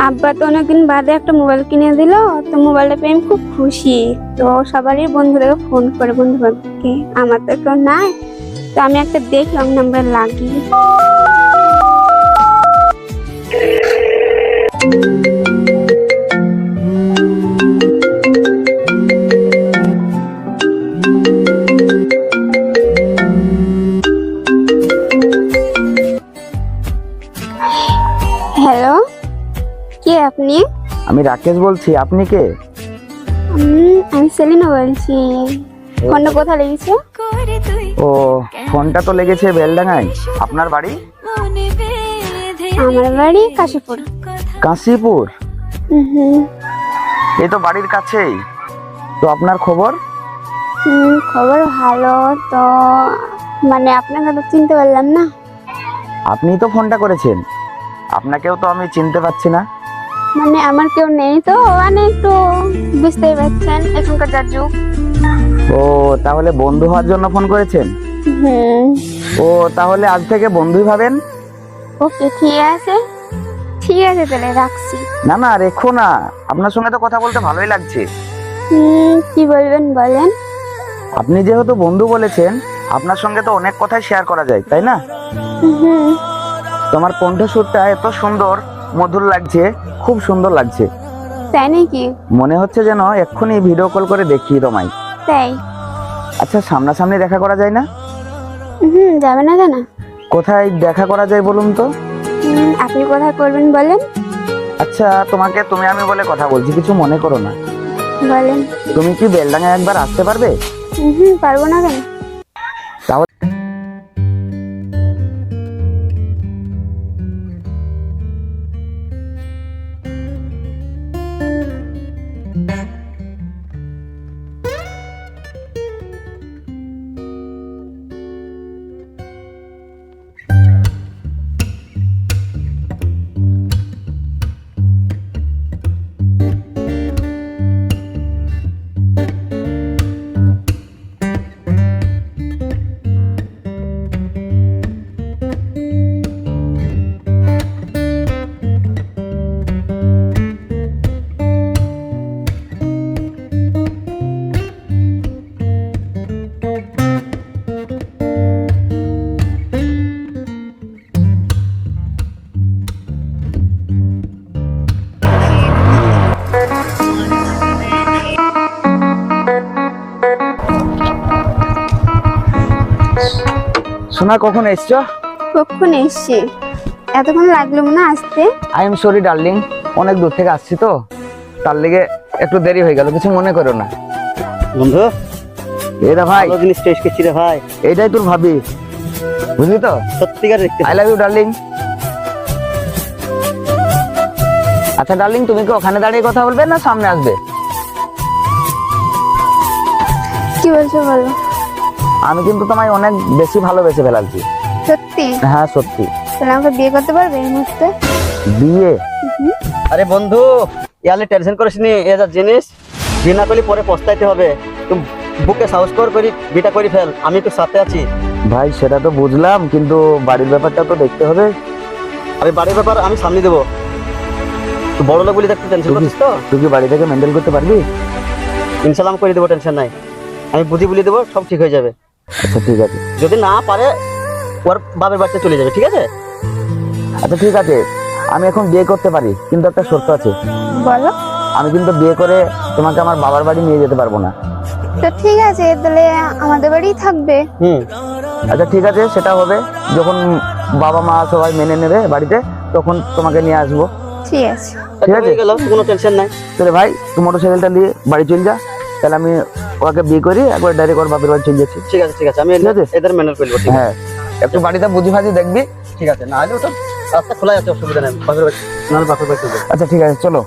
আব্বা তো অনেকদিন বাদে একটা মোবাইল কিনে দিল, তো মোবাইলটা পেয়ে আমি খুব খুশি। তো সবারই বন্ধুদেরকে ফোন করে, বন্ধু বান্ধবকে, আমার তো কেউ নাই, তো আমি একটা দেখলাম নাম্বার লাগিয়ে। হ্যালো, কে আপনি? আমি রাকেশ বলছি, আপনি কে? আমি সেলিনা বলছি। ফোনটা কোথায় লেগেছে? ও, ফোনটা তো লেগেছে বেলডাঙায়। আপনার বাড়ি? আমার বাড়ি কাশীপুর। কাশীপুর? হুম। এই তো বাড়ির কাছেই। তো আপনার খবর? খবর ভালো। তো মানে আপনাকে তো চিনতে পারলাম না। আপনি তো ফোনটা করেছেন, আপনাকেও তো আমি চিনতে পারছি না। মানে আমার কেউ নেই তো, মানে একটু বুঝতেই পারছেন এখনকার যা যুগ। ও, তাহলে বন্ধু হওয়ার জন্য ফোন করেছেন? হুম। ও, তাহলে আজ থেকে বন্ধুই ভাবেন। ওকে, ঠিক আছে, ঠিক আছে, তাহলে রাখছি। না না, রেখো না, আপনার সঙ্গে তো কথা বলতে ভালোই লাগছে। কি বলবেন বলেন। আপনি যেহেতু বন্ধু বলেছেন, আপনার সঙ্গে তো অনেক কথাই শেয়ার করা যায়, তাই না? হুম। তোমার কণ্ঠস্বরটা এত সুন্দর, মধুর লাগছে, খুব সুন্দর লাগছে। তাই নাকি? মনে হচ্ছে যেন এক্ষুনি ভিডিও কল করে দেখি তোমায়। তাই? আচ্ছা, সামনাসামনি দেখা করা যায় না? যাবে না কেন? কোথায় দেখা করা যায় বলুন তো? আপনি কোথায় করবেন বলেন। আচ্ছা, তোমাকে তুমি আমি বলে কথা বলছি, কিছু মনে করো না। বলেন। তুমি কি বেলডাঙায় একবার আসতে পারবে? পারবো না কেন? তাহলে সোনা, কখন এসছো? কখন এসছি? এতক্ষণ লাগলো না আসতে? আই এম সরি ডার্লিং, অনেক দূর থেকে আসছি তো, তার লেগে একটু দেরি হয়ে গেল, কিছু মনে করো না। বন্ধু, এরা ভাই, ভালো জিনিস তো এসেছি রে ভাই। এইটাই তোর ভাবি, বুঝলি তো? সত্যিকার দেখতে আই লাভ ইউ ডার্লিং। আচ্ছা ডার্লিং, তুমি কি ওখানে দাঁড়িয়ে কথা বলবে না সামনে আসবে? কি বলছো বলো। আমি কিন্তু তোমায় অনেক বেশি ভালোবেসে ফেলাচ্ছি। সত্যি? হ্যাঁ সত্যি। তাহলে আমাকে বিয়ে করতে পারবে এই মুহূর্তে? বিয়ে? আরে বন্ধু, ইয়ালে টেনশন করিস নি, এ যা জিনিস বিয়ে না করলে পরে পস্তাইতে হবে। তুমি বুকে সাহস করি বিটা করে ফেল, আমি একটু সাথে আছি। ভাই সেটা তো বুঝলাম, কিন্তু বাড়ির ব্যাপারটা তো দেখতে হবে। আরে বাড়ির ব্যাপার আমি সামনে দেবো, তুই বড় লোক বলে একটু টেনশন করছিস তো। তুই কি বাড়ি থেকে মেনটেন করতে পারবি? ইনশাল্লাহ আমি করে দেবো, টেনশন নাই। আমি বুঝিয়ে দেবো, সব ঠিক হয়ে যাবে। আচ্ছা ঠিক আছে। যদি না পারে ওর বাপের বাড়িতে চলে যাবে, ঠিক আছে? আচ্ছা ঠিক আছে, আমি এখন বিয়ে করতে পারি, কিন্তু একটা শর্ত আছে। বলো। আমি কিন্তু বিয়ে করে তোমাকে আমার বাবার বাড়ি নিয়ে যেতে পারবো না। তো ঠিক আছে, তাহলে আমাদের বাড়িই থাকবে। আচ্ছা ঠিক আছে, সেটা হবে যখন বাবা মা সবাই মেনে নেবে বাড়িতে, তখন তোমাকে নিয়ে আসবো। ঠিক আছে। ঠিক আছে, গেল, কোনো টেনশন নাই। তাহলে ভাই তুই মোটরসাইকেলটা নিয়ে বাড়ি চলে যা, তাহলে আমি ওকে বিয়ে করি, একবার ডাইরেক্ট ওর বাপের বাড়ি চলে যাচ্ছি। ঠিক আছে ঠিক আছে, আমি ঠিক আছে? এদের ম্যানেজ করবো। হ্যাঁ, একটু বাড়িতে বুঝি ভাজি দেখবি। ঠিক আছে, না হলে ওটা রাস্তা খোলা আছে, অসুবিধা নেই। বাপের বাড়ি, নাহলে বাপের বাড়ি চলে যাবে। আচ্ছা ঠিক আছে, চলো।